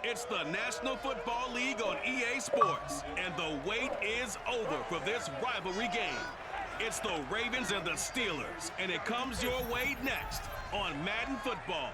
It's the National Football League on EA Sports, and the wait is over for this rivalry game. It's the Ravens and the Steelers, and it comes your way next on Madden Football.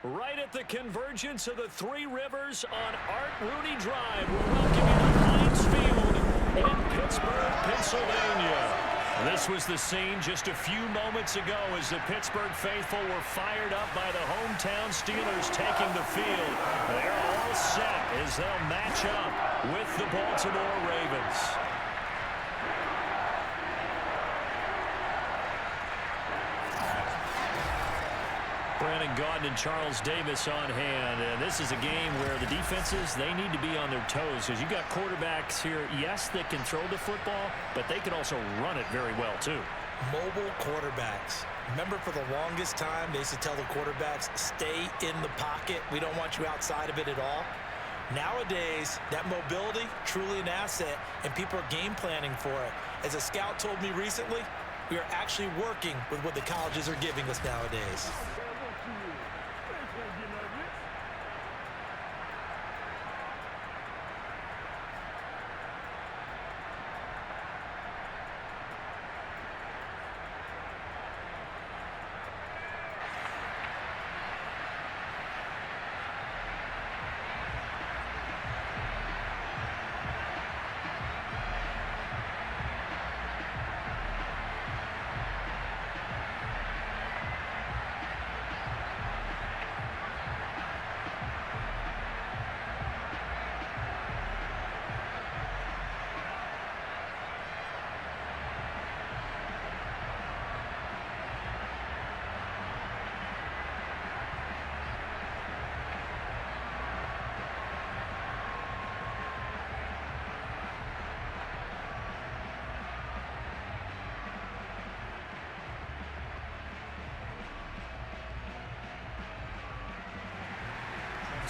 Right at the convergence of the Three Rivers on Art Rooney Drive, we're welcoming to Heinz Field in Pittsburgh, Pennsylvania. This was the scene just a few moments ago as the Pittsburgh faithful were fired up by the hometown Steelers taking the field. They're all set as they'll match up with the Baltimore Ravens. Brandon Gaudin and Charles Davis on hand. And this is a game where the defenses, they need to be on their toes because you got quarterbacks here, yes, that can throw the football, but they can also run it very well, too. Mobile quarterbacks. Remember, for the longest time, they used to tell the quarterbacks, stay in the pocket. We don't want you outside of it at all. Nowadays, that mobility, truly an asset, and people are game planning for it. As a scout told me recently, we are actually working with what the colleges are giving us nowadays.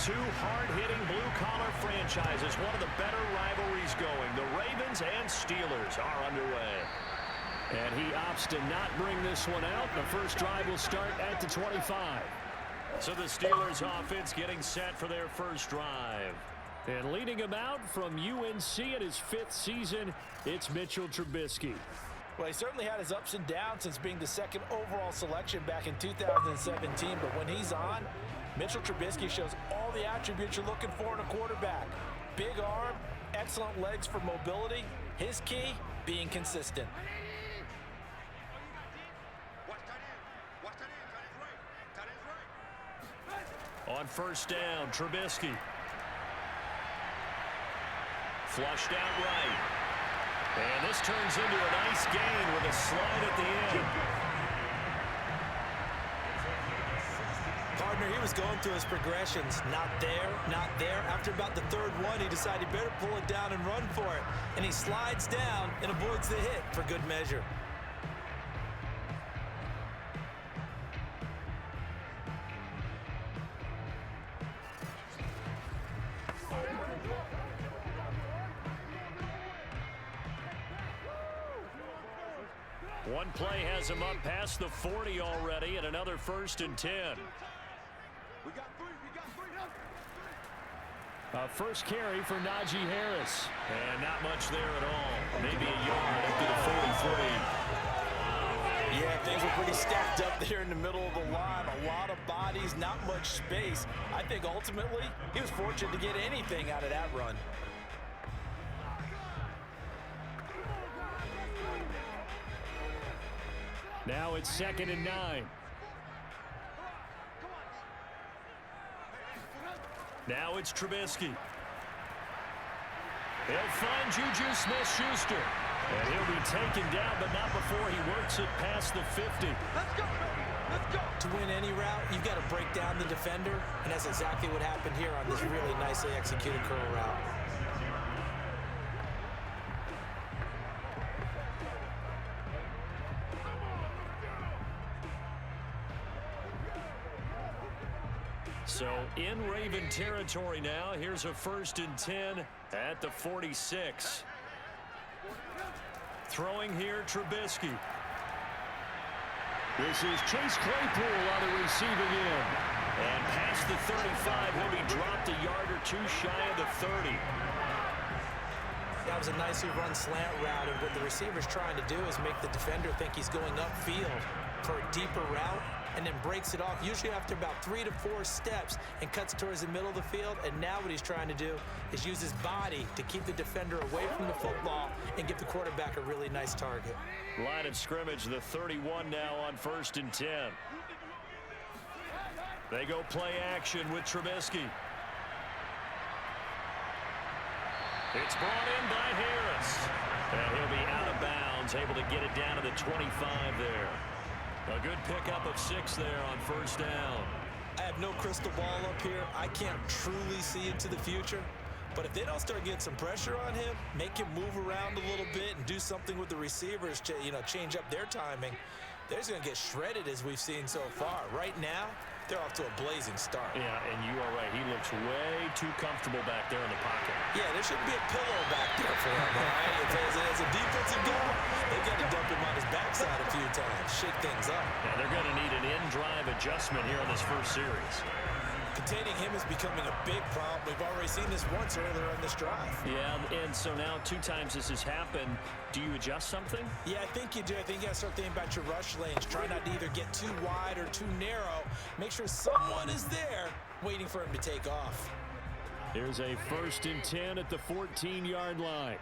Two hard-hitting blue-collar franchises, one of the better rivalries going. The Ravens and Steelers are underway. And he opts to not bring this one out. The first drive will start at the 25. So the Steelers offense getting set for their first drive. And leading him out from UNC in his 5th season, it's Mitchell Trubisky. Well, he certainly had his ups and downs since being the 2nd overall selection back in 2017. But when he's on, Mitchell Trubisky shows all the attributes you're looking for in a quarterback. Big arm, excellent legs for mobility. His key, being consistent. On first down, Trubisky. Flushed out right. And this turns into a nice gain with a slide at the end. Partner, he was going through his progressions. Not there, not there. After about the 3rd one, he decided he better pull it down and run for it. And he slides down and avoids the hit for good measure. One play has him up past the 40 already, and another 1st and 10. First carry for Najee Harris. And not much there at all. Maybe a yard up to the 43. Yeah, things were pretty stacked up there in the middle of the line. A lot of bodies, not much space. I think ultimately he was fortunate to get anything out of that run. Now it's 2nd and 9. Now it's Trubisky. He'll find Juju Smith-Schuster. And he'll be taken down, but not before he works it past the 50. Let's go, baby. Let's go. To win any route, you've got to break down the defender, and that's exactly what happened here on this really nicely executed curl route. So in Raven territory now. Here's a 1st and 10 at the 46. Throwing here, Trubisky. This is Chase Claypool on the receiving end. And past the 35, he'll be dropped a yard or two shy of the 30. That was a nicely run slant route, and what the receiver's trying to do is make the defender think he's going upfield for a deeper route, and then breaks it off, usually after about 3 to 4 steps, and cuts towards the middle of the field. And now what he's trying to do is use his body to keep the defender away from the football and give the quarterback a really nice target. Line of scrimmage, the 31 now on 1st and 10. They go play action with Trubisky. It's brought in by Harris. And he'll be out of bounds, able to get it down to the 25 there. A good pickup of 6 there on 1st down. I have no crystal ball up here. I can't truly see into the future. But if they don't start getting some pressure on him, make him move around a little bit and do something with the receivers, change up their timing, they're just going to get shredded as we've seen so far. Right now, they're off to a blazing start. Yeah, and you are right. He looks way too comfortable back there in the pocket. Yeah, there shouldn't be a pillow back there for him, all right? As a defensive guy, they've got to dump him on his backside a few times, shake things up. Yeah, they're going to need an in-drive adjustment here in this first series. Containing him is becoming a big problem. We've already seen this once earlier on this drive. Yeah, and so now 2 times this has happened. Do you adjust something? Yeah, I think you do. I think you got to start thinking about your rush lanes. Try not to either get too wide or too narrow. Make sure someone is there waiting for him to take off. Here's a 1st and 10 at the 14-yard line.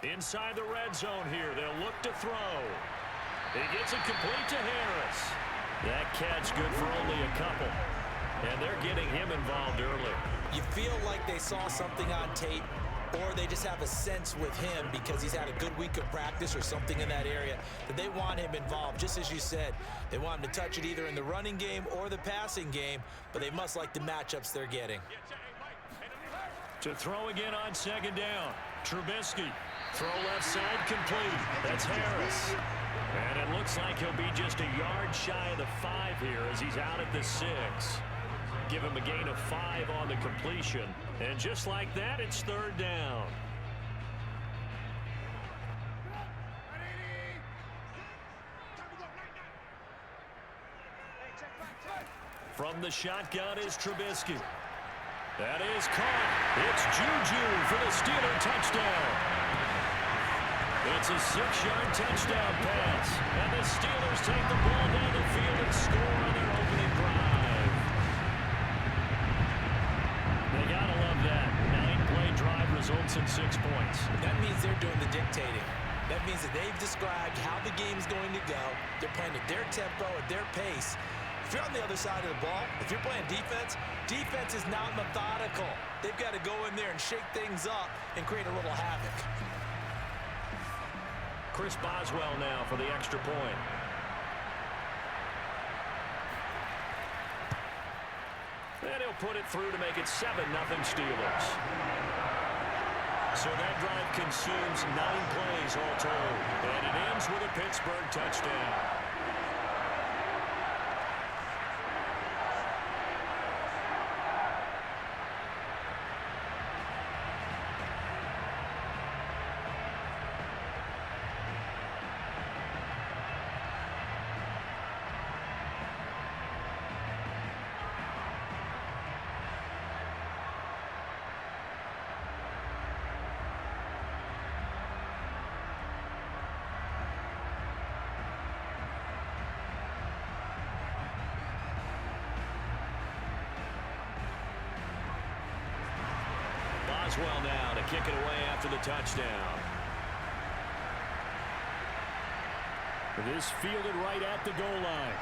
Inside the red zone here. They'll look to throw. He gets it complete to Harris. That catch good for only a couple. And they're getting him involved early. You feel like they saw something on tape, or they just have a sense with him because he's had a good week of practice or something in that area that they want him involved. Just as you said, they want him to touch it either in the running game or the passing game, but they must like the matchups they're getting. To throw again on 2nd down. Trubisky. Throw left side complete. That's Harris. And it looks like he'll be just a yard shy of the 5 here as he's out at the 6. Give him a gain of 5 on the completion. And just like that, it's 3rd down. From the shotgun is Trubisky. That is caught. It's Juju for the Steeler touchdown. It's a 6-yard touchdown pass. And the Steelers take the ball down the field and score on their opening drive. They got to love that. 9-play drive results in 6 points. That means they're doing the dictating. That means that they've described how the game's going to go. They're playing at their tempo, at their pace. If you're on the other side of the ball, if you're playing defense, defense is not methodical. They've got to go in there and shake things up and create a little havoc. Chris Boswell now for the extra point. And he'll put it through to make it 7-0 Steelers. So that drive consumes 9 plays all told. And it ends with a Pittsburgh touchdown. Boswell now to kick it away after the touchdown. This fielded right at the goal line.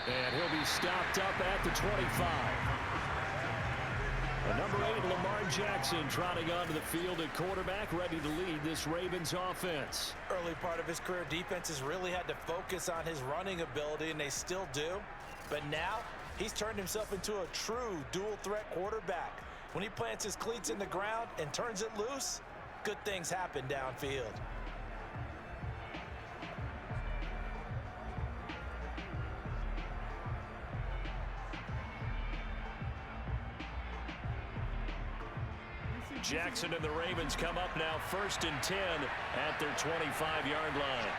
And he'll be stopped up at the 25. Number 8, Lamar Jackson, trotting onto the field at quarterback, ready to lead this Ravens offense. Early part of his career, defenses really had to focus on his running ability, and they still do. But now, he's turned himself into a true dual-threat quarterback. When he plants his cleats in the ground and turns it loose, good things happen downfield. Jackson and the Ravens come up now 1st and 10 at their 25-yard line.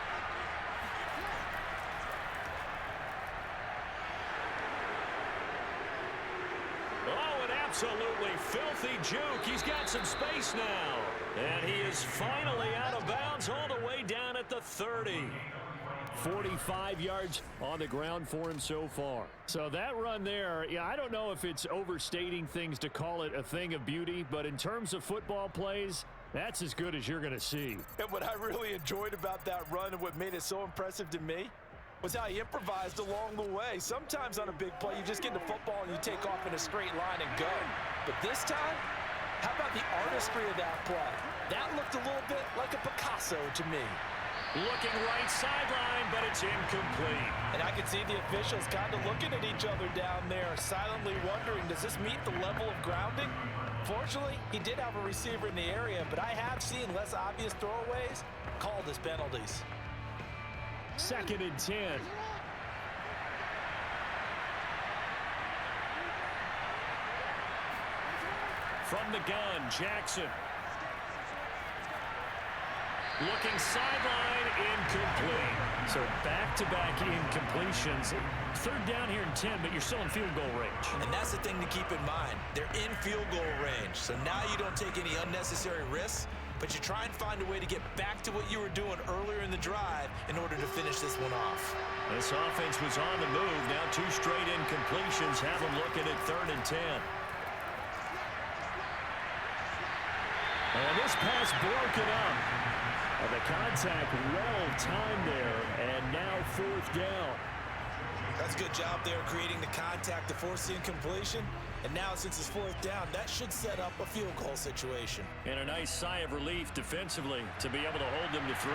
Oh, an absolutely filthy juke. He's got some space now. And he is finally out of bounds all the way down at the 30. 45 yards on the ground for him so far. So that run there, yeah, I don't know if it's overstating things to call it a thing of beauty, but in terms of football plays, that's as good as you're going to see. And what I really enjoyed about that run and what made it so impressive to me was how he improvised along the way. Sometimes on a big play, you just get the football and you take off in a straight line and go. But this time, how about the artistry of that play? That looked a little bit like a Picasso to me. Looking right sideline, but it's incomplete. And I can see the officials kind of looking at each other down there, silently wondering, does this meet the level of grounding? Fortunately, he did have a receiver in the area, but I have seen less obvious throwaways called as penalties. 2nd and 10. From the gun, Jackson. Looking sideline, incomplete. So back-to-back incompletions. 3rd down here and 10, but you're still in field goal range. And that's the thing to keep in mind. They're in field goal range. So now you don't take any unnecessary risks, but you try and find a way to get back to what you were doing earlier in the drive in order to finish this one off. This offense was on the move. Now 2 straight incompletions have them looking at 3rd and 10. And this pass broken up. And the contact well timed there, and now 4th down. That's a good job there creating the contact to force the incompletion. And now since it's 4th down, that should set up a field goal situation. And a nice sigh of relief defensively to be able to hold them to 3.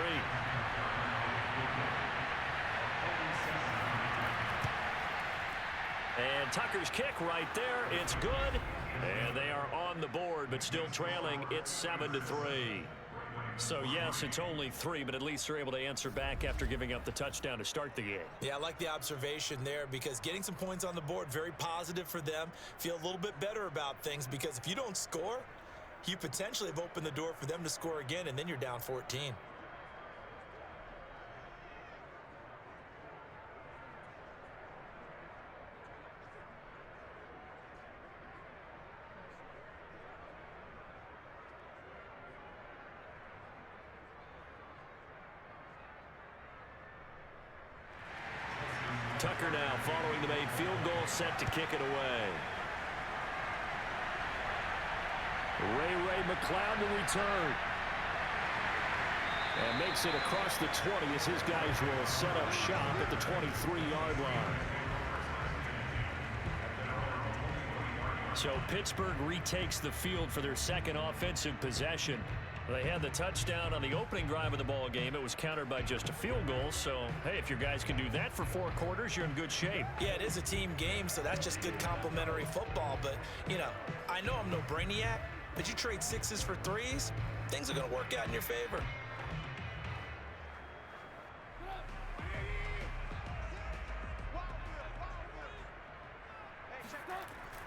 And Tucker's kick right there. It's good. And they are on the board, but still trailing. It's 7-3. So, yes, it's only 3, but at least they're able to answer back after giving up the touchdown to start the game. Yeah, I like the observation there because getting some points on the board, very positive for them. Feel a little bit better about things because if you don't score, you potentially have opened the door for them to score again, and then you're down 14. Tucker now following the made field goal, set to kick it away. Ray McLeod to return. And makes it across the 20 as his guys will set up shop at the 23-yard line. So Pittsburgh retakes the field for their 2nd offensive possession. They had the touchdown on the opening drive of the ball game. It was countered by just a field goal. So, hey, if your guys can do that for 4 quarters, you're in good shape. Yeah, it is a team game, so that's just good complementary football. But, you know, I know I'm no brainiac, but you trade 6s for 3s, things are going to work out in your favor.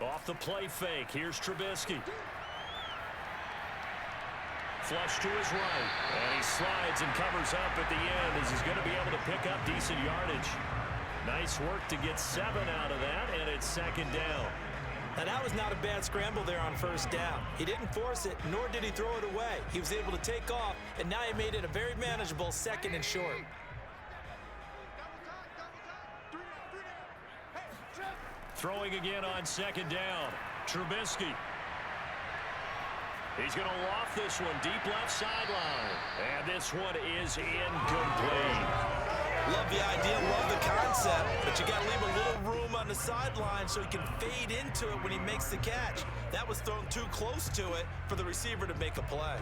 Off the play fake, here's Trubisky. Flush to his right, and he slides and covers up at the end as he's going to be able to pick up decent yardage. Nice work to get 7 out of that, and it's 2nd down. Now, that was not a bad scramble there on 1st down. He didn't force it, nor did he throw it away. He was able to take off, and now he made it a very manageable 2nd and short. Throwing again on 2nd down. Trubisky. He's going to loft this one deep left sideline. And this one is incomplete. Love the idea, love the concept, but you got to leave a little room on the sideline so he can fade into it when he makes the catch. That was thrown too close to it for the receiver to make a play.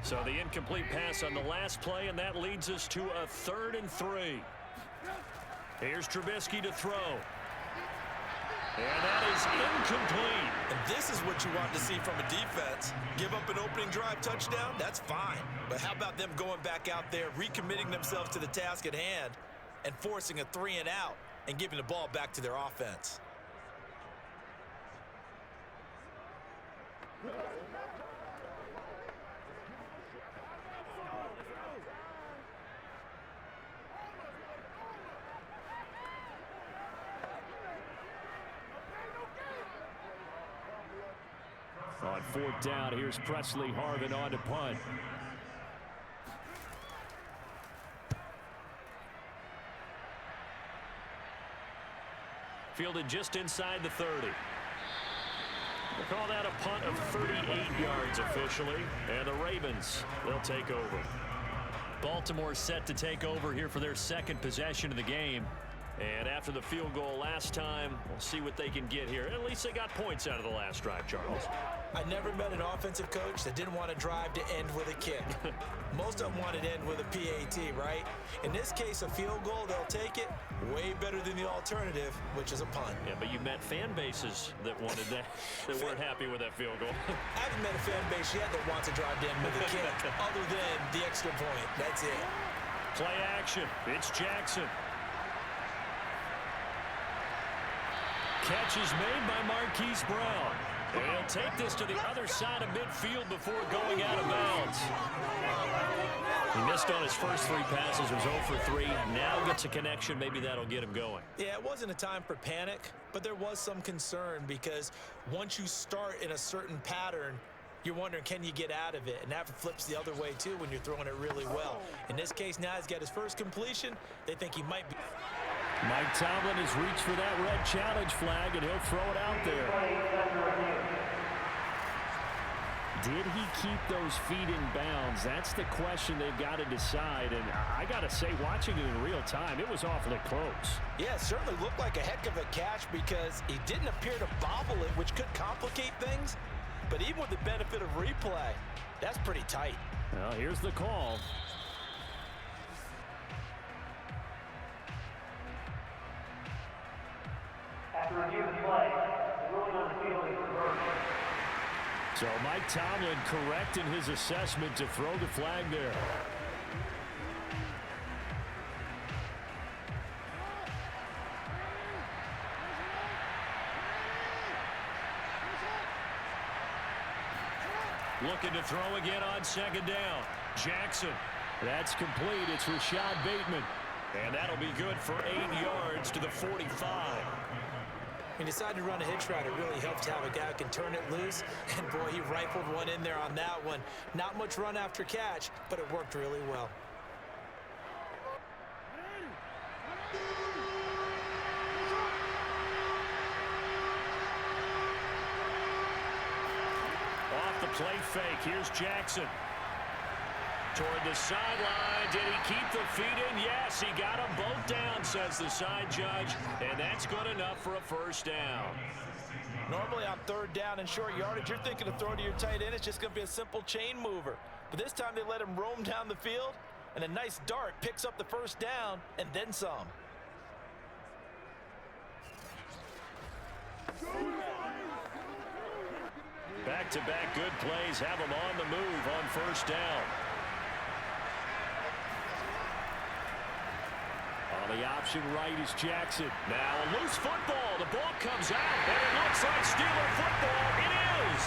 So the incomplete pass on the last play, and that leads us to a 3rd and 3. Here's Trubisky to throw. And that is incomplete. And this is what you want to see from a defense. Give up an opening drive touchdown, that's fine. But how about them going back out there, recommitting themselves to the task at hand, and forcing a 3 and out? and giving the ball back to their offense. On fourth down, here's Presley Harvin on to punt. Fielded just inside the 30. We'll call that a punt of 38 yards officially, and the Ravens, they'll take over. Baltimore set to take over here for their second possession of the game. And after the field goal last time, we'll see what they can get here. At least they got points out of the last drive, Charles. I never met an offensive coach that didn't want to drive to end with a kick. Most of them wanted to end with a PAT, right? In this case, a field goal, they'll take it. Way better than the alternative, which is a punt. Yeah, but you met fan bases that wanted that, that weren't happy with that field goal. I haven't met a fan base yet that wants to drive to end with a kick, other than the extra point. That's it. Play action. It's Jackson. Catch is made by Marquise Brown. And he'll take this to the other side of midfield before going out of bounds. He missed on his first 3 passes, was 0 for 3. Now gets a connection. Maybe that'll get him going. Yeah, it wasn't a time for panic, but there was some concern because once you start in a certain pattern, you're wondering, can you get out of it? And that flips the other way, too, when you're throwing it really well. In this case, now he's got his first completion. They think he might be. Mike Tomlin has reached for that red challenge flag, and he'll throw it out there. Did he keep those feet in bounds? That's the question they've got to decide. And I got to say, watching it in real time, it was awfully close. Yeah, it certainly looked like a heck of a catch because he didn't appear to bobble it, which could complicate things. But even with the benefit of replay, that's pretty tight. Well, here's the call. After review of the play, the ruling on the field is reversed. So Mike Tomlin correct in his assessment to throw the flag there. Looking to throw again on second down. Jackson. That's complete. It's Rashad Bateman. And that'll be good for 8 yards to the 45. He decided to run a hitch route. It really helps to have a guy who can turn it loose. And, boy, he rifled one in there on that one. Not much run after catch, but it worked really well. Off the play fake. Here's Jackson. Toward the sideline. Did he keep the feet in? Yes, he got them both down, says the side judge. And that's good enough for a first down. Normally on third down and short yardage, you're thinking of throwing to your tight end. It's just going to be a simple chain mover. But this time they let him roam down the field, and a nice dart picks up the first down and then some. Back-to-back good plays have him on the move on first down. On the option right is Jackson. Now a loose football. The ball comes out, and it looks like Steeler football. It is.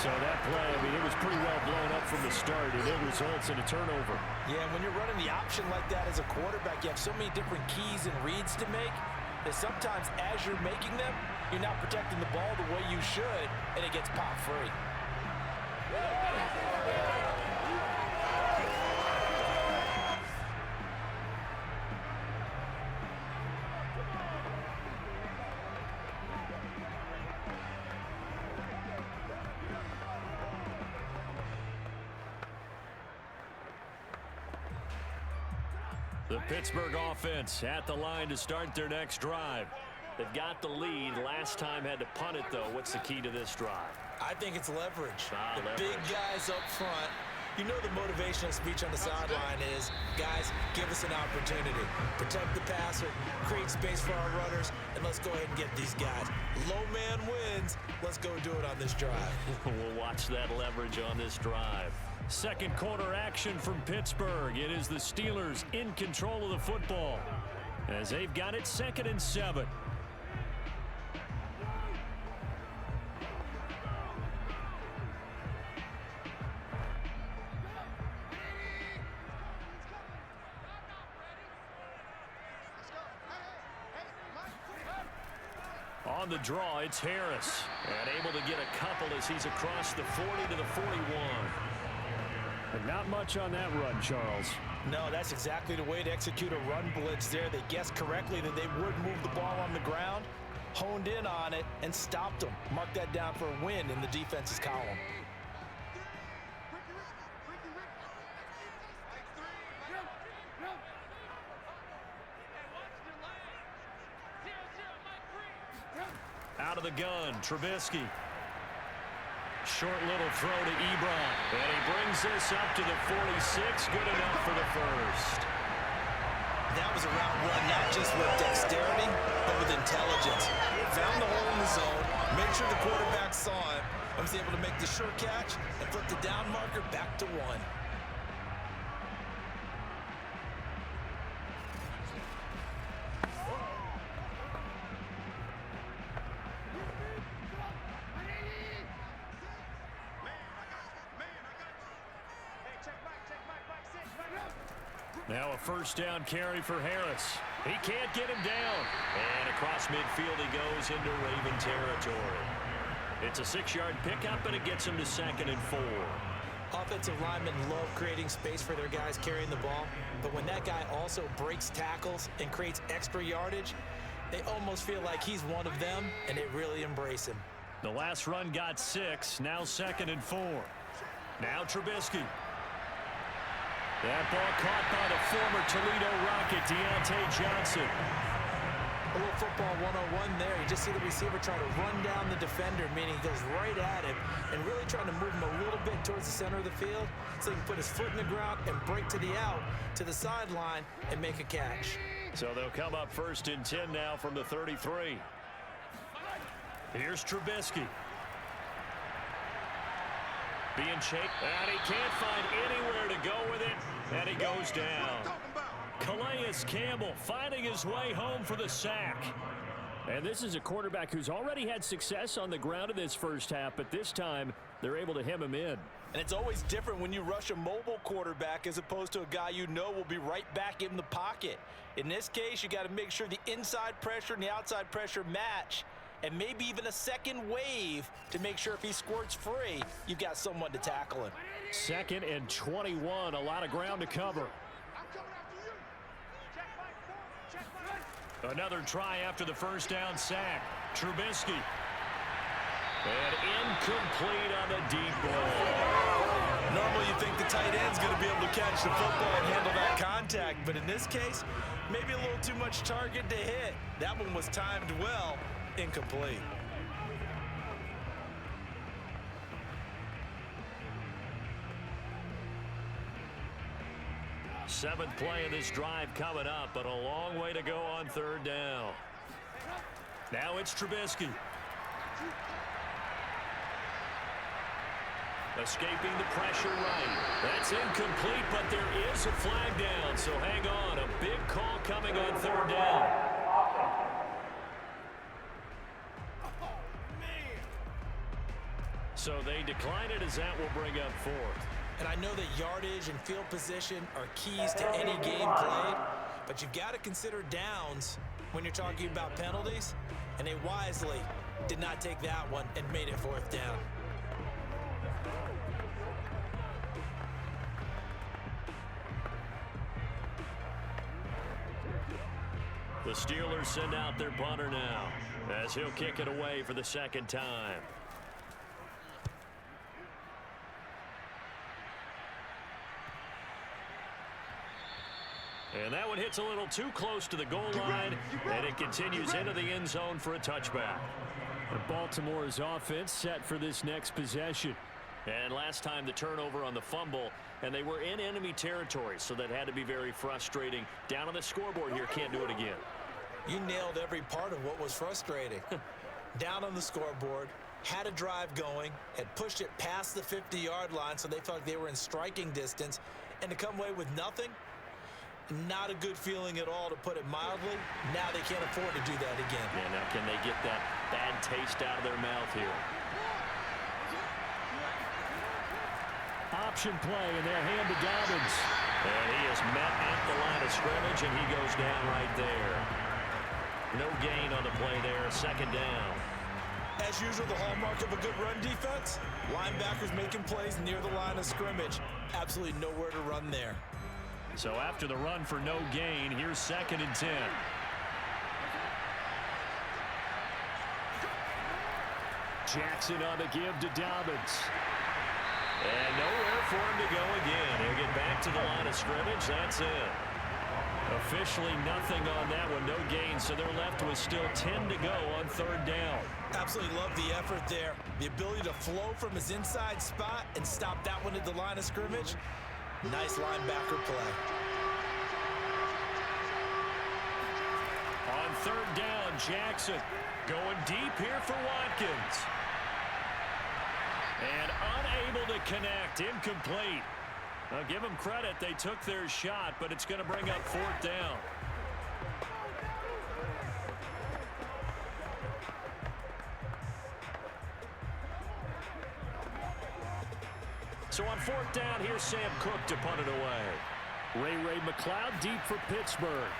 So that play, I mean, it was pretty well blown up from the start, and it results in a turnover. Yeah, when you're running the option like that as a quarterback, you have so many different keys and reads to make that sometimes as you're making them, you're not protecting the ball the way you should, and it gets pop free. The Pittsburgh offense at the line to start their next drive. They've got the lead. Last time had to punt it, though. What's the key to this drive? I think it's leverage. Leverage. Big guys up front. You know the motivational speech on the sideline is, guys, give us an opportunity. Protect the passer, create space for our runners, and let's go ahead and get these guys. Low man wins. Let's go do it on this drive. We'll watch that leverage on this drive. Second quarter action from Pittsburgh. It is the Steelers in control of the football as they've got it 2nd and 7. On the draw, it's Harris. And able to get a couple as he's across the 40 to the 41. But not much on that run, Charles. No, that's exactly the way to execute a run blitz there. They guessed correctly that they would move the ball on the ground, honed in on it, and stopped them. Mark that down for a win in the defense's column. Out of the gun, Trubisky. Short little throw to Ebron. And he brings this up to the 46. Good enough for the first. That was a route run, not just with dexterity, but with intelligence. Found the hole in the zone, made sure the quarterback saw it, and was able to make the sure catch and flip the down marker back to 1. Now a first down carry for Harris. He can't get him down. And across midfield he goes into Raven territory. It's a 6-yard pickup, and it gets him to 2nd and 4. Offensive linemen love creating space for their guys carrying the ball, but when that guy also breaks tackles and creates extra yardage, they almost feel like he's one of them, and they really embrace him. The last run got 6, now 2nd and 4. Now Trubisky. That ball caught by the former Toledo Rocket, Deontay Johnson. A little football 101 there. You just see the receiver trying to run down the defender, meaning he goes right at him and really trying to move him a little bit towards the center of the field so he can put his foot in the ground and break to the out, to the sideline, and make a catch. So they'll come up 1st and 10 now from the 33. Here's Trubisky. Being shaped, and he can't find anywhere to go with it, and he goes down. Calais Campbell finding his way home for the sack. And this is a quarterback who's already had success on the ground in this first half, but this time they're able to hem him in. And it's always different when you rush a mobile quarterback as opposed to a guy you know will be right back in the pocket. In this case, you got to make sure the inside pressure and the outside pressure match, and maybe even a second wave to make sure if he squirts free, you've got someone to tackle him. 2nd and 21, a lot of ground to cover. Another try after the first down sack. Trubisky. And incomplete on the deep ball. Normally you think the tight end's going to be able to catch the football and handle that contact, but in this case, maybe a little too much target to hit. That one was timed well. Incomplete. Seventh play of this drive coming up, but a long way to go on 3rd down. Now it's Trubisky. Escaping the pressure right. That's incomplete, but there is a flag down, so hang on. A big call coming on 3rd down. So they decline it as that will bring up 4th. And I know that yardage and field position are keys to any game played, but you've got to consider downs when you're talking about penalties, and they wisely did not take that one and made it 4th down. The Steelers send out their punter now as he'll kick it away for the 2nd time. And that one hits a little too close to the goal line, and it continues into the end zone for a touchback. The Baltimore's offense set for this next possession. And last time the turnover on the fumble, and they were in enemy territory, so that had to be very frustrating. Down on the scoreboard here, can't do it again. You nailed every part of what was frustrating. Down on the scoreboard, had a drive going, had pushed it past the 50-yard line so they felt like they were in striking distance, and to come away with nothing, not a good feeling at all, to put it mildly. Now they can't afford to do that again. Yeah, now can they get that bad taste out of their mouth here? Option play, and they'll hand to Dobbins. And he is met at the line of scrimmage, and he goes down right there. No gain on the play there, second down. As usual, the hallmark of a good run defense, linebackers making plays near the line of scrimmage. Absolutely nowhere to run there. So after the run for no gain, here's 2nd and 10. Jackson on the give to Dobbins. And nowhere for him to go again. He'll get back to the line of scrimmage. That's it. Officially nothing on that one, no gain, so they're left with still 10 to go on 3rd down. Absolutely love the effort there. The ability to flow from his inside spot and stop that one at the line of scrimmage. Nice linebacker play. On 3rd down, Jackson going deep here for Watkins. And unable to connect, incomplete. I'll give them credit, they took their shot, but it's going to bring up 4th down. So on 4th down, here's Sam Cook to punt it away. Ray McLeod deep for Pittsburgh.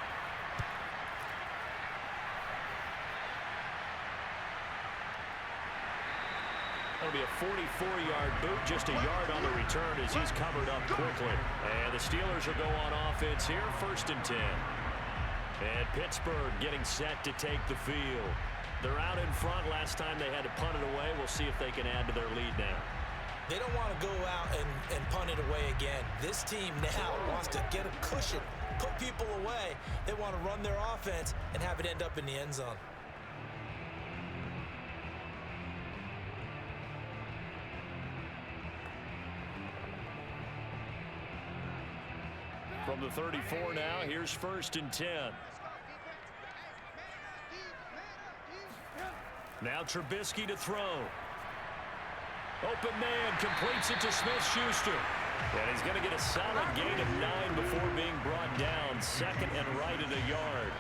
That'll be a 44-yard boot, just a yard on the return as he's covered up quickly. And the Steelers will go on offense here, 1st and 10. And Pittsburgh getting set to take the field. They're out in front. Last time they had to punt it away. We'll see if they can add to their lead now. They don't want to go out and punt it away again. This team now wants to get a cushion, put people away. They want to run their offense and have it end up in the end zone. From the 34 now, here's 1st and 10. Now Trubisky to throw. Open man, completes it to Smith-Schuster. And he's going to get a solid gain of 9 before being brought down. 2nd and right at a yard.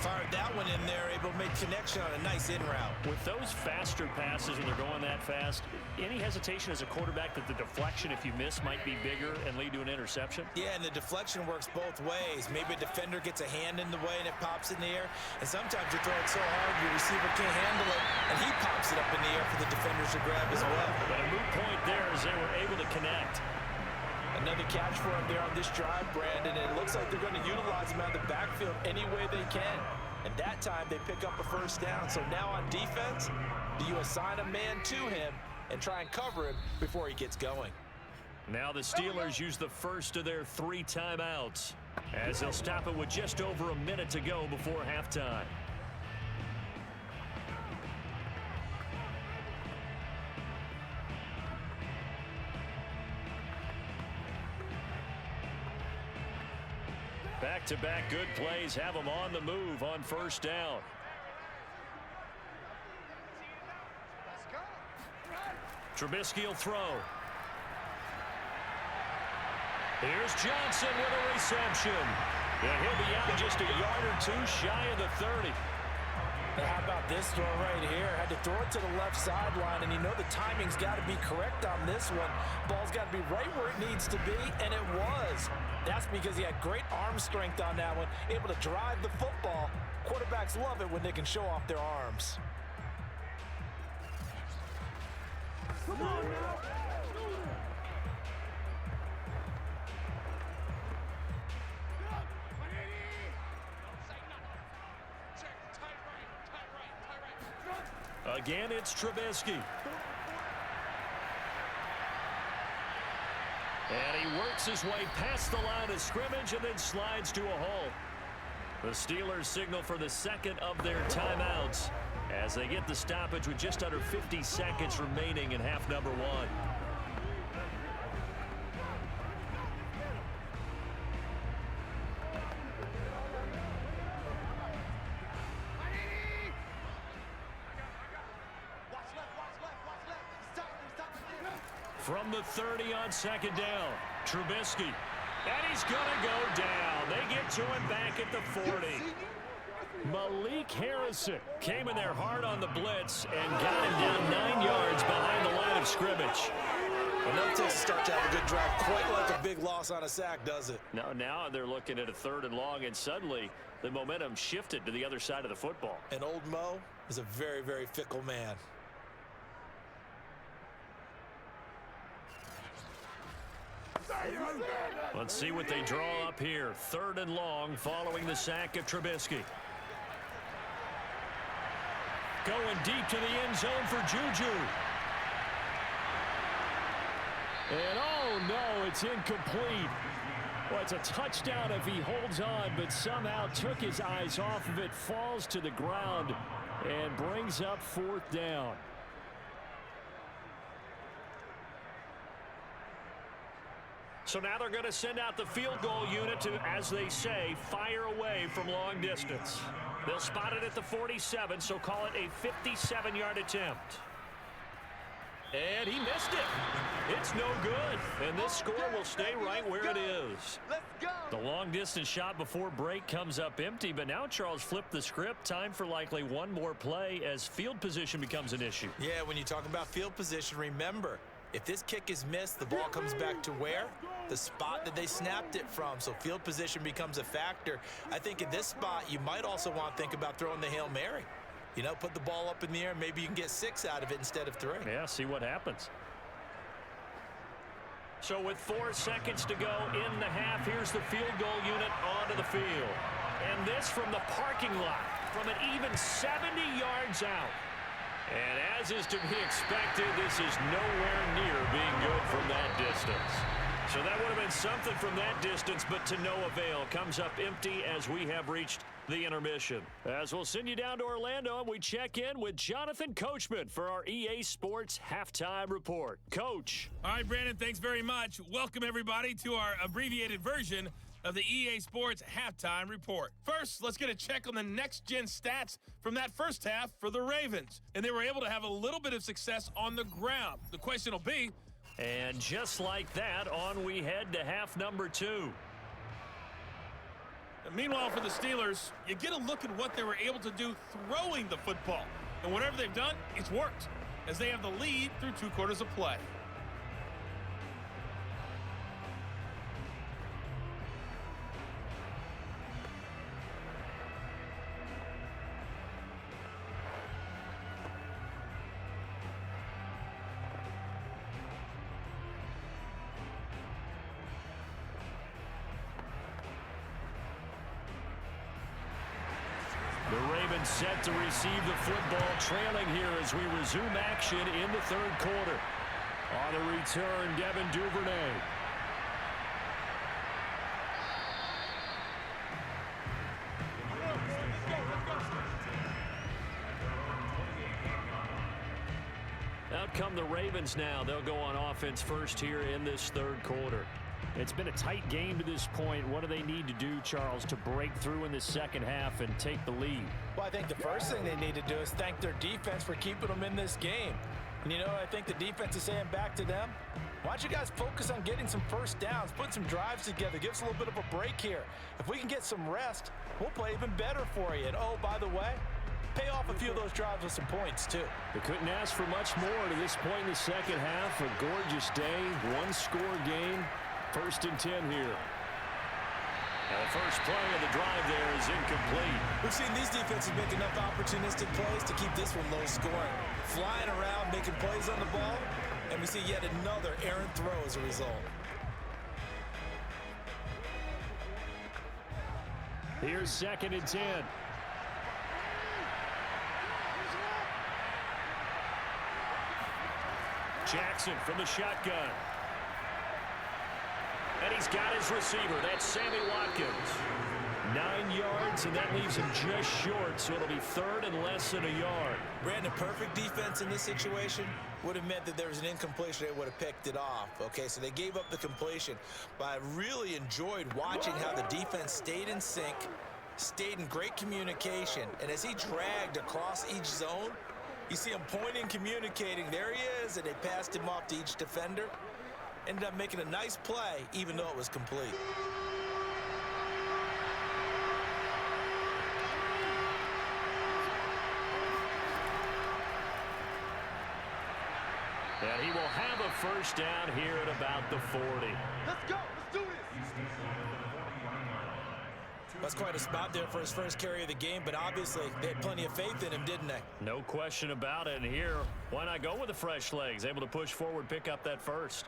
Fired that one in there, able to make connection on a nice in route. With those faster passes when they're going that fast, any hesitation as a quarterback that the deflection, if you miss, might be bigger and lead to an interception? Yeah, and the deflection works both ways. Maybe a defender gets a hand in the way and it pops in the air. And sometimes you throw it so hard your receiver can't handle it, and he pops it up in the air for the defenders to grab as well. But a moot point there as they were able to connect. Another catch for him there on this drive, Brandon. And it looks like they're going to utilize him out of the backfield any way they can. And that time they pick up a 1st down. So now on defense, do you assign a man to him and try and cover him before he gets going? Now the Steelers use the first of their 3 timeouts as they'll stop it with just over a minute to go before halftime. Back-to-back good plays have them on the move on 1st down. Trubisky will throw. Here's Johnson with a reception. And he'll be out just a yard or 2 shy of the 30. Now how about this throw right here? Had to throw it to the left sideline, and you know the timing's got to be correct on this one. Ball's got to be right where it needs to be, and it was. That's because he had great arm strength on that one, able to drive the football. Quarterbacks love it when they can show off their arms. Come on now. Again, it's Trubisky. And he works his way past the line of scrimmage and then slides to a halt. The Steelers signal for the 2nd of their timeouts as they get the stoppage with just under 50 seconds remaining in half number 1. From the 30 on second down, Trubisky. And he's going to go down. They get to him back at the 40. Malik Harrison came in there hard on the blitz and got him down 9 yards behind the line of scrimmage. Enough to start to have a good drive, quite like a big loss on a sack, does it? Now they're looking at a 3rd and long, and suddenly the momentum shifted to the other side of the football. And old Mo is a very, very fickle man. Let's see what they draw up here. 3rd and long following the sack of Trubisky. Going deep to the end zone for Juju. And oh no, it's incomplete. Well, it's a touchdown if he holds on, but somehow took his eyes off of it, falls to the ground, and brings up 4th down. So now they're going to send out the field goal unit to, as they say, fire away from long distance. They'll spot it at the 47, so call it a 57-yard attempt. And he missed it. It's no good. And this score will stay right where it is. Let's go. The long-distance shot before break comes up empty, but now Charles flipped the script. Time for likely one more play as field position becomes an issue. Yeah, when you talk about field position, remember, if this kick is missed, the ball comes back to where? The spot that they snapped it from. So field position becomes a factor. I think in this spot, you might also want to think about throwing the Hail Mary. You know, put the ball up in the air. Maybe you can get 6 out of it instead of 3. Yeah, see what happens. So with 4 seconds to go in the half, here's the field goal unit onto the field. And this from the parking lot, from an even 70 yards out. And as is to be expected, this is nowhere near being good from that distance. So that would have been something from that distance, but to no avail. Comes up empty as we have reached the intermission. As we'll send you down to Orlando, and we check in with Jonathan Coachman for our EA Sports Halftime Report. Coach. All right, Brandon, thanks very much. Welcome, everybody, to our abbreviated version of the EA Sports Halftime Report. First, let's get a check on the next-gen stats from that first half for the Ravens. And they were able to have a little bit of success on the ground. The question will be... And just like that, on we head to half number 2. And meanwhile, for the Steelers, you get a look at what they were able to do throwing the football. And whatever they've done, it's worked, as they have the lead through 2 quarters of play. The Ravens set to receive the football, trailing here as we resume action in the 3rd quarter. On the return, Devin Duvernay. Out come the Ravens now. They'll go on offense first here in this 3rd quarter. It's been a tight game to this point. What do they need to do, Charles, to break through in the second half and take the lead? Well, I think the first thing they need to do is thank their defense for keeping them in this game. And, you know, I think the defense is saying back to them, why don't you guys focus on getting some first downs, put some drives together, give us a little bit of a break here. If we can get some rest, we'll play even better for you. And, oh, by the way, pay off a few of those drives with some points, too. They couldn't ask for much more to this point in the second half. A gorgeous day, 1-score game. 1st and 10 here. And the first play of the drive there is incomplete. We've seen these defenses make enough opportunistic plays to keep this one low scoring. Flying around, making plays on the ball, and we see yet another errant throw as a result. Here's 2nd and 10. Jackson from the shotgun. And he's got his receiver. That's Sammy Watkins. 9 yards, and that leaves him just short, so it'll be 3rd and less than a yard. Brandon, perfect defense in this situation would have meant that there was an incompletion. They would have picked it off. Okay, so they gave up the completion. But I really enjoyed watching how the defense stayed in sync, stayed in great communication, and as he dragged across each zone, You see him pointing, communicating. There he is, and they passed him off to each defender. Ended up making a nice play, even though it was complete. And he will have a first down here at about the 40. Let's go. Let's do this. That's quite a spot there for his first carry of the game, but obviously they had plenty of faith in him, didn't they? No question about it. And here, why not go with the fresh legs? Able to push forward, pick up that first.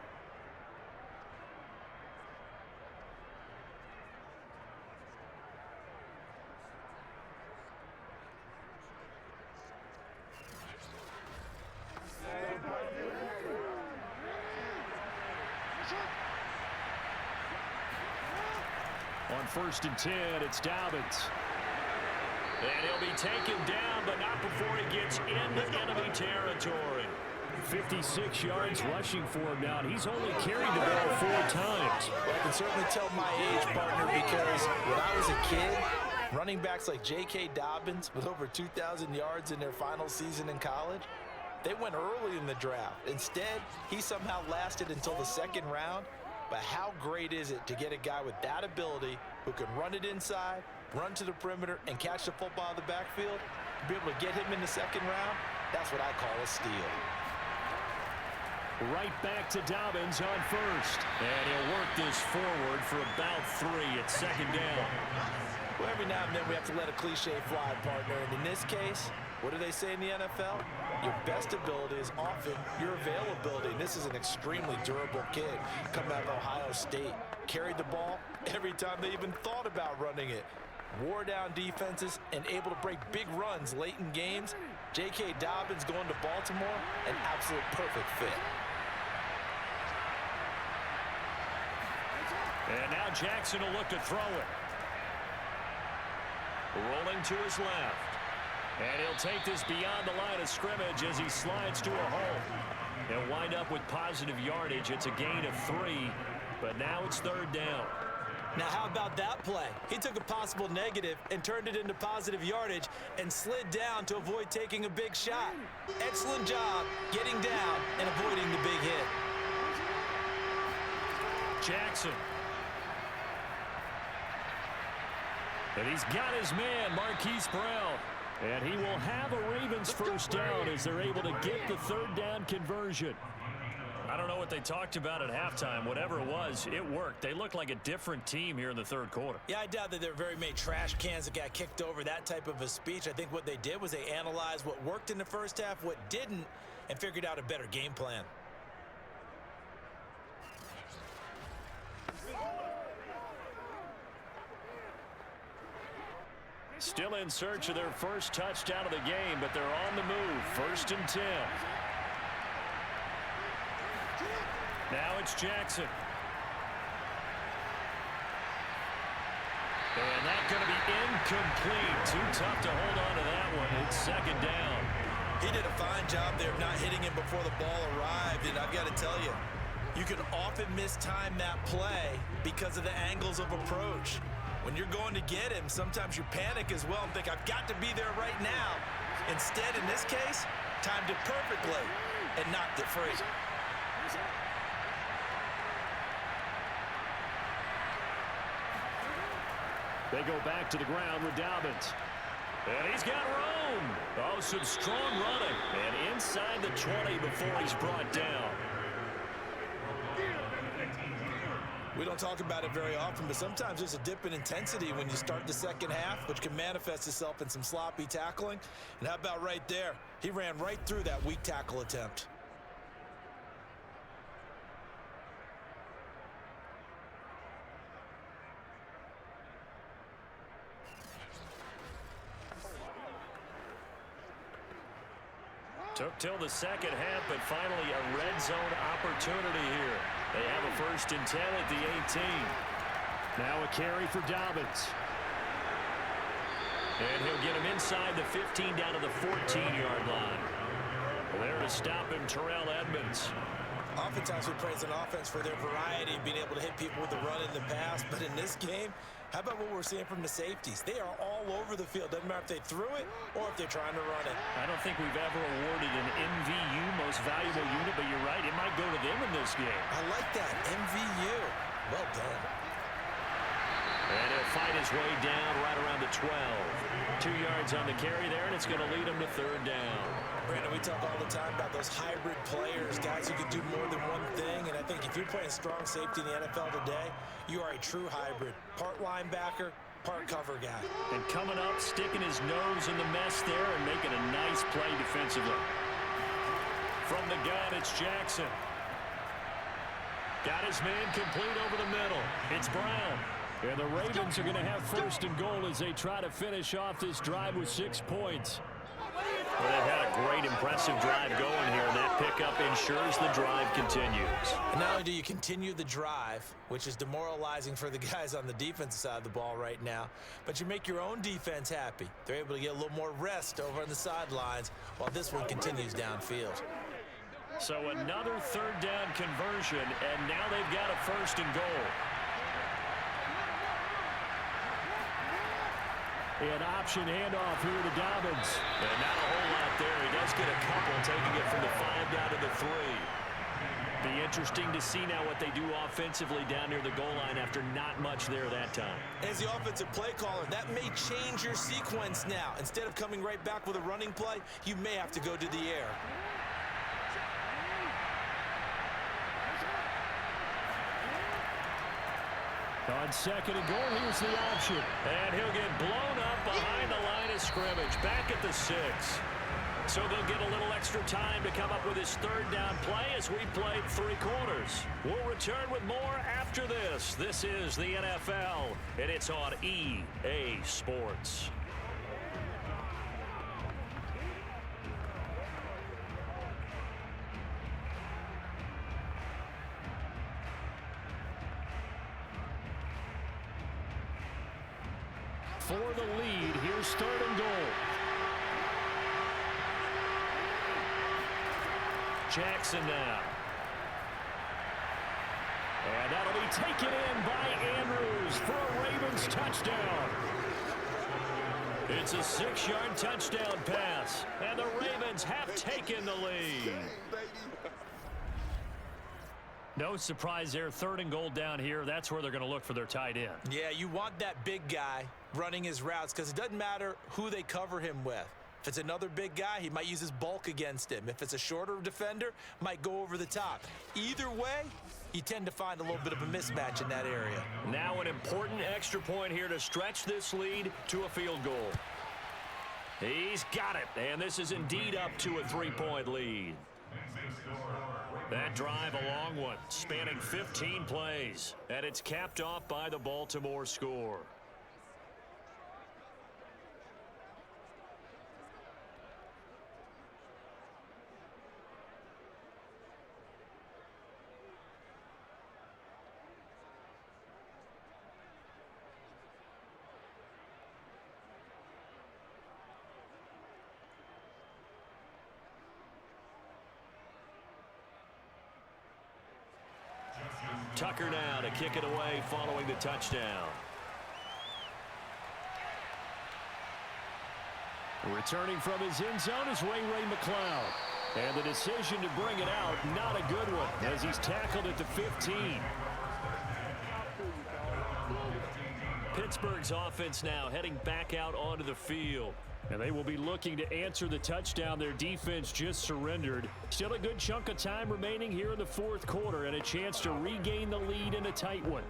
On 1st and 10, it's Dobbins. And he'll be taken down, but not before he gets into enemy territory. 56 yards rushing for him now, and he's only carried the ball 4 times. Well, I can certainly tell my age, partner, because when I was a kid, running backs like J.K. Dobbins with over 2,000 yards in their final season in college, they went early in the draft. Instead, he somehow lasted until the 2nd round. But how great is it to get a guy with that ability who can run it inside, run to the perimeter, and catch the football in the backfield? To be able to get him in the 2nd round, that's what I call a steal. Right back to Dobbins on 1st. And he'll work this forward for about 3 at 2nd down. Well, every now and then we have to let a cliche fly, partner. And in this case, what do they say in the NFL? Your best ability is often your availability. And this is an extremely durable kid coming out of Ohio State. Carried the ball every time they even thought about running it. Wore down defenses and able to break big runs late in games. J.K. Dobbins going to Baltimore, an absolute perfect fit. And now Jackson will look to throw it. Rolling to his left. And he'll take this beyond the line of scrimmage as he slides to a hole. He'll wind up with positive yardage. It's a gain of 3, but now it's 3rd down. Now, how about that play? He took a possible negative and turned it into positive yardage and slid down to avoid taking a big shot. Excellent job getting down and avoiding the big hit. Jackson. And he's got his man, Marquise Brown. And he will have a Ravens first down as they're able to get the 3rd down conversion. I don't know what they talked about at halftime. Whatever it was, it worked. They look like a different team here in the 3rd quarter. Yeah, I doubt that there are very many trash cans that got kicked over, that type of a speech. I think what they did was they analyzed what worked in the first half, what didn't, and figured out a better game plan. Still in search of their first touchdown of the game, but they're on the move. 1st and 10. Now it's Jackson. And that's going to be incomplete. Too tough to hold on to that one. It's 2nd down. He did a fine job there of not hitting him before the ball arrived, and I've got to tell you, you can often mistime that play because of the angles of approach. When you're going to get him, sometimes you panic as well and think, I've got to be there right now. Instead, in this case, timed it perfectly and knocked it free. They go back to the ground with Dobbins. And he's got room. Oh, some strong running. And inside the 20 before he's brought down. We don't talk about it very often, but sometimes there's a dip in intensity when you start the 2nd half, which can manifest itself in some sloppy tackling. And how about right there? He ran right through that weak tackle attempt. Took till the 2nd half, but finally a red zone opportunity here. They have a 1st and 10 at the 18. Now a carry for Dobbins. And he'll get him inside the 15 down to the 14-yard line. There to stop him, Terrell Edmonds. Oftentimes we praise an offense for their variety, being able to hit people with the run in the pass, but in this game, How about what we're seeing from the safeties? They are all over the field. Doesn't matter if they threw it or if they're trying to run it. I don't think we've ever awarded an MVU, most valuable unit, but you're right. It might go to them in this game. I like that. MVU. Well done. And he'll fight his way down right around the 12. 2 yards on the carry there, and it's going to lead him to third down. Brandon, we talk all the time about those hybrid players, guys who can do more than one thing. And I think if you're playing strong safety in the NFL today, you are a true hybrid. Part linebacker, part cover guy. And coming up, sticking his nose in the mess there and making a nice play defensively. From the gun, it's Jackson. Got his man complete over the middle. It's Brown. And the Ravens are going to have first and goal as they try to finish off this drive with 6 points. Well, they've had a great, impressive drive going here, and that pickup ensures the drive continues. And not only do you continue the drive, which is demoralizing for the guys on the defensive side of the ball right now, but you make your own defense happy. They're able to get a little more rest over on the sidelines while this one continues downfield. So another third down conversion, and now they've got a first and goal. An option handoff here to Dobbins. And not a whole lot there. He does get a couple, taking it from the 5 down to the 3. Be interesting to see now what they do offensively down near the goal line after not much there that time. As the offensive play caller, that may change your sequence now. Instead of coming right back with a running play, you may have to go to the air. On second and goal, here's the option. And he'll get blown up behind the line of scrimmage, back at the 6. So they'll get a little extra time to come up with his third down play as we played 3 quarters. We'll return with more after this. This is the NFL, and it's on EA Sports. For the lead, here's third and goal. Jackson now. And that'll be taken in by Andrews for a Ravens touchdown. It's a 6-yard touchdown pass, and the Ravens have taken the lead. No surprise there, third and goal down here. That's where they're going to look for their tight end. Yeah, you want that big guy running his routes because it doesn't matter who they cover him with. If it's another big guy, he might use his bulk against him. If it's a shorter defender, might go over the top. Either way, you tend to find a little bit of a mismatch in that area. Now an important extra point here to stretch this lead to a field goal. He's got it, and this is indeed up to a 3-point lead. That drive, a long one, spanning 15 plays, and it's capped off by the Baltimore score. Tucker now to kick it away following the touchdown. Returning from his end zone is Ray McLeod. And the decision to bring it out, not a good one, as he's tackled at the 15. Pittsburgh's offense now heading back out onto the field. And they will be looking to answer the touchdown their defense just surrendered. Still a good chunk of time remaining here in the 4th quarter and a chance to regain the lead in a tight one.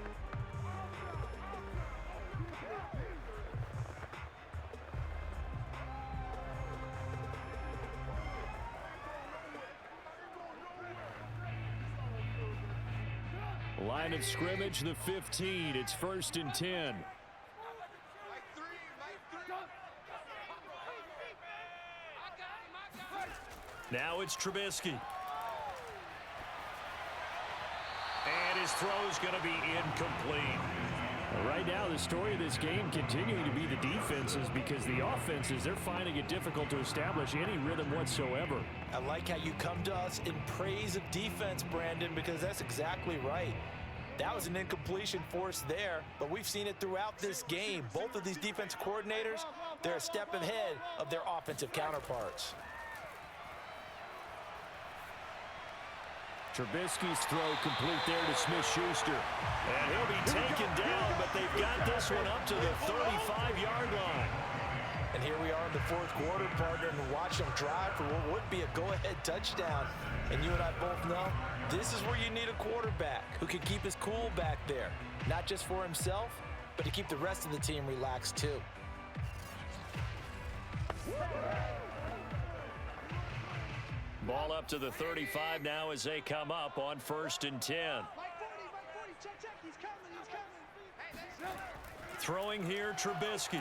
Line of scrimmage, the 15. It's 1st and 10. Now it's Trubisky. And his throw's going to be incomplete. Right now, the story of this game continuing to be the defenses, because the offenses, they're finding it difficult to establish any rhythm whatsoever. I like how you come to us in praise of defense, Brandon, because that's exactly right. That was an incompletion forced there, but we've seen it throughout this game. Both of these defensive coordinators, they're a step ahead of their offensive counterparts. Trubisky's throw complete there to Smith-Schuster. And he'll be taken down, but they've got this one up to the 35-yard line. And here we are in the fourth quarter, partner, and watch them drive for what would be a go-ahead touchdown. And you and I both know this is where you need a quarterback who can keep his cool back there, not just for himself, but to keep the rest of the team relaxed too. Ball up to the 35 now as they come up on 1st and 10. Throwing here, Trubisky.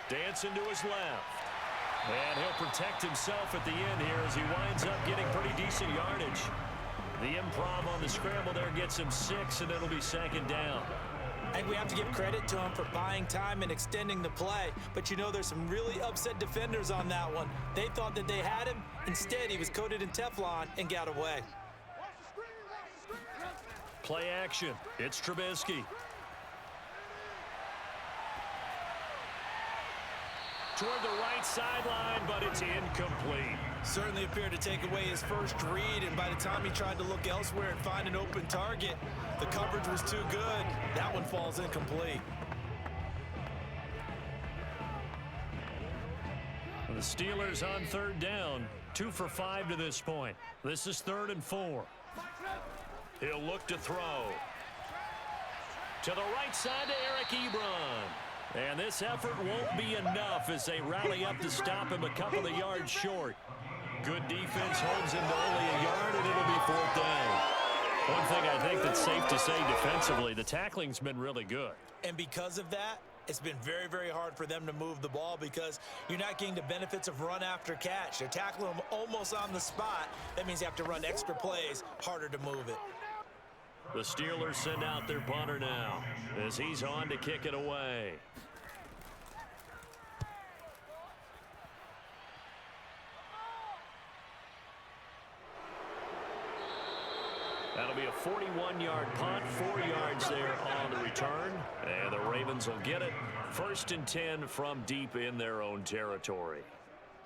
Dancing to his left. And he'll protect himself at the end here as he winds up getting pretty decent yardage. The improv on the scramble there gets him 6, and it'll be 2nd down. I think we have to give credit to him for buying time and extending the play. But you know there's some really upset defenders on that one. They thought that they had him. Instead, he was coated in Teflon and got away. Play action. It's Trubisky. Toward the right sideline, but it's incomplete. Certainly appeared to take away his first read, and by the time he tried to look elsewhere and find an open target, the coverage was too good. That one falls incomplete. The Steelers on 3rd down, 2 for 5 to this point. This is 3rd and 4. He'll look to throw. To the right side to Eric Ebron. And this effort won't be enough as they rally up to stop him a couple of yards short. Good defense holds him to only a yard, and it'll be 4th down. One thing I think that's safe to say defensively, the tackling's been really good. And because of that, it's been very, very hard for them to move the ball because you're not getting the benefits of run after catch. They're tackling them almost on the spot. That means you have to run extra plays, harder to move it. The Steelers send out their punter now as he's on to kick it away. That'll be a 41-yard punt, 4 yards there on the return. And the Ravens will get it. 1st and 10 from deep in their own territory.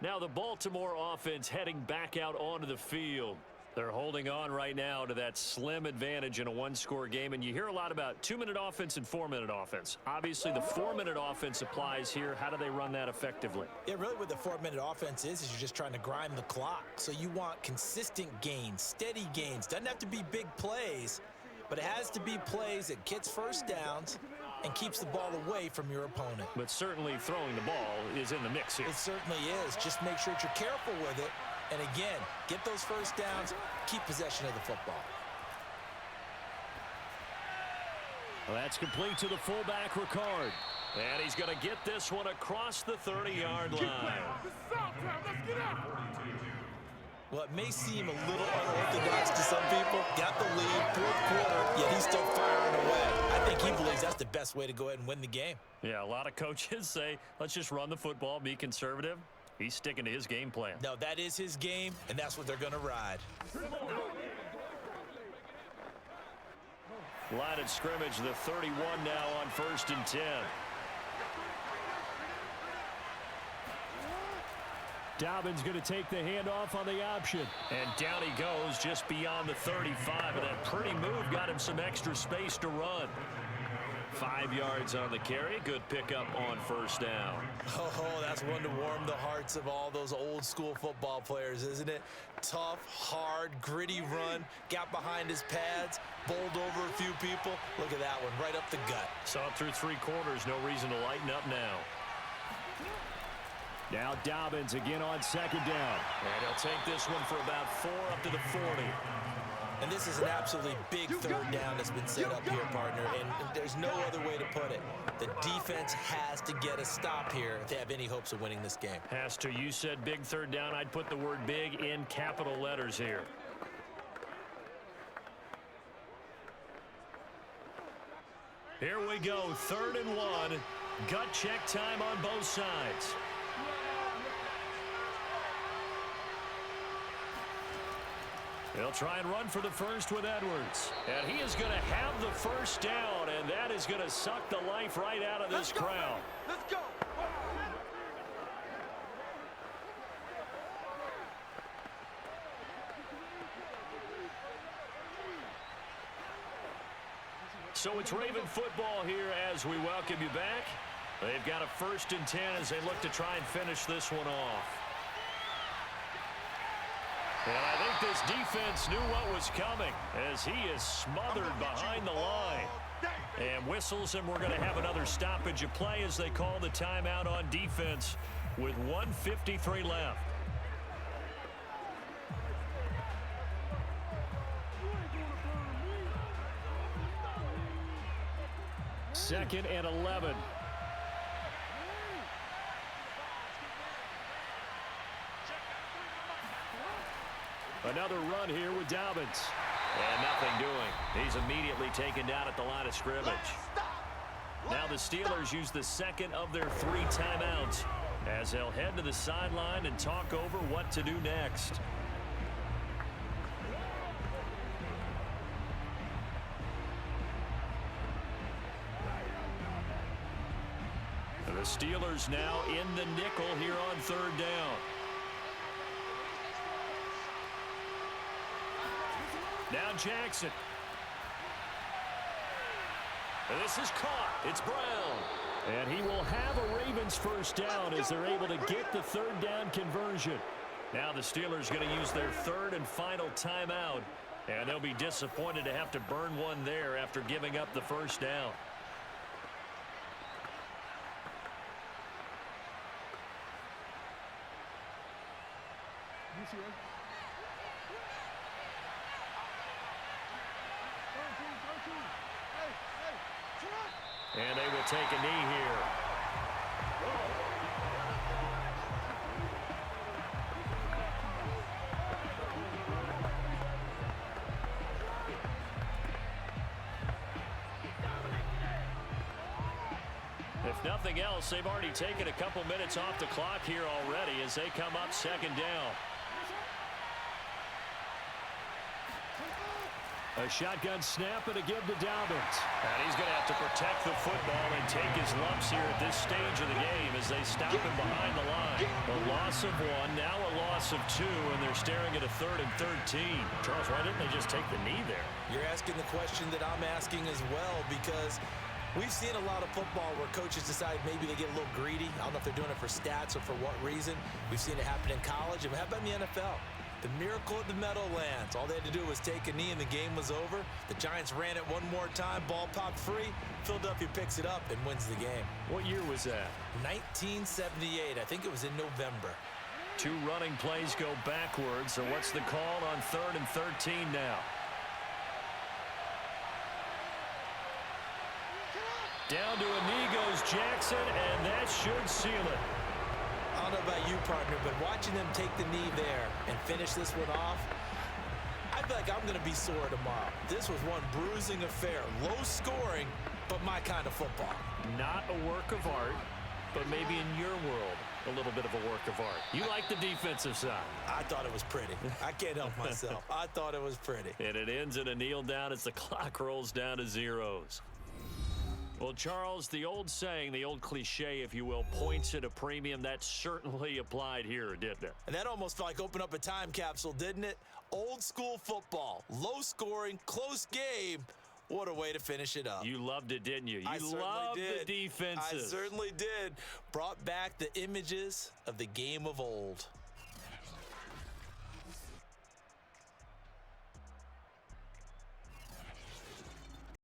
Now the Baltimore offense heading back out onto the field. They're holding on right now to that slim advantage in a one-score game. And you hear a lot about 2-minute offense and 4-minute offense. Obviously, the 4-minute offense applies here. How do they run that effectively? Yeah, really what the 4-minute offense is you're just trying to grind the clock. So you want consistent gains, steady gains. Doesn't have to be big plays, but it has to be plays that gets first downs and keeps the ball away from your opponent. But certainly throwing the ball is in the mix here. It certainly is. Just make sure that you're careful with it. And again, get those first downs, keep possession of the football. Well, that's complete to the fullback, Ricard. And he's going to get this one across the 30-yard line. Well, it may seem a little unorthodox to some people. Got the lead, 4th quarter, yet he's still firing away. I think he believes that's the best way to go ahead and win the game. Yeah, a lot of coaches say, let's just run the football, be conservative. He's sticking to his game plan. No, that is his game, and that's what they're going to ride. Line of scrimmage, the 31 now on 1st and 10. Dobbins going to take the handoff on the option. And down he goes just beyond the 35. And that pretty move got him some extra space to run. 5 yards on the carry. Good pickup on 1st down. Oh, that's one to warm the hearts of all those old school football players, isn't it? Tough, hard, gritty run. Got behind his pads, bowled over a few people. Look at that one, right up the gut. Saw it through 3 quarters. No reason to lighten up now. Now Dobbins again on 2nd down. And he'll take this one for about 4 up to the 40. And this is an absolutely big 3rd down that's been set up here, partner, and there's no other way to put it. The defense has to get a stop here if they have any hopes of winning this game. Has to. You said big 3rd down. I'd put the word big in capital letters here. Here we go, 3rd and 1. Gut check time on both sides. They'll try and run for the first with Edwards. And he is going to have the first down, and that is going to suck the life right out of this crowd. Let's go. So it's Raven football here as we welcome you back. They've got a 1st and 10 as they look to try and finish this one off. And I think this defense knew what was coming as he is smothered behind the line. And whistles, and we're going to have another stoppage of play as they call the timeout on defense with 1:53 left. Second and 11. Another run here with Dobbins. And nothing doing. He's immediately taken down at the line of scrimmage. Now the Steelers use the second of their 3 timeouts as they'll head to the sideline and talk over what to do next. The Steelers now in the nickel here on 3rd down. Now Jackson. And this is caught. It's Brown. And he will have a Ravens first down as they're able to get the 3rd down conversion. Now the Steelers going to use their 3rd and final timeout. And they'll be disappointed to have to burn one there after giving up the first down. And they will take a knee here. If nothing else, they've already taken a couple minutes off the clock here already as they come up 2nd down. A shotgun snap and a give to Dobbins. And he's going to have to protect the football and take his lumps here at this stage of the game as they stop him behind the line. A loss of 1, now a loss of 2, and they're staring at a 3rd and 13. Charles, why didn't they just take the knee there? You're asking the question that I'm asking as well, because we've seen a lot of football where coaches decide maybe they get a little greedy. I don't know if they're doing it for stats or for what reason. We've seen it happen in college. And how about in the NFL? The miracle of the Meadowlands. All they had to do was take a knee and the game was over. The Giants ran it one more time. Ball popped free. Philadelphia picks it up and wins the game. What year was that? 1978. I think it was in November. 2 running plays go backwards. So what's the call on 3rd and 13 now? Down to a knee goes Jackson, and that should seal it. I don't know about you, partner, but watching them take the knee there and finish this one off, I feel like I'm going to be sore tomorrow. This was one bruising affair. Low scoring, but my kind of football. Not a work of art, but maybe in your world, a little bit of a work of art. You like the defensive side. I thought it was pretty. I can't help myself. I thought it was pretty. And it ends in a kneel down as the clock rolls down to zeros. Well, Charles, the old saying, the old cliche, if you will, points at a premium. That certainly applied here, didn't it? And that almost felt like open up a time capsule, didn't it? Old school football, low scoring, close game. What a way to finish it up. You loved it, didn't you? I You loved the defenses. I certainly did. Brought back the images of the game of old.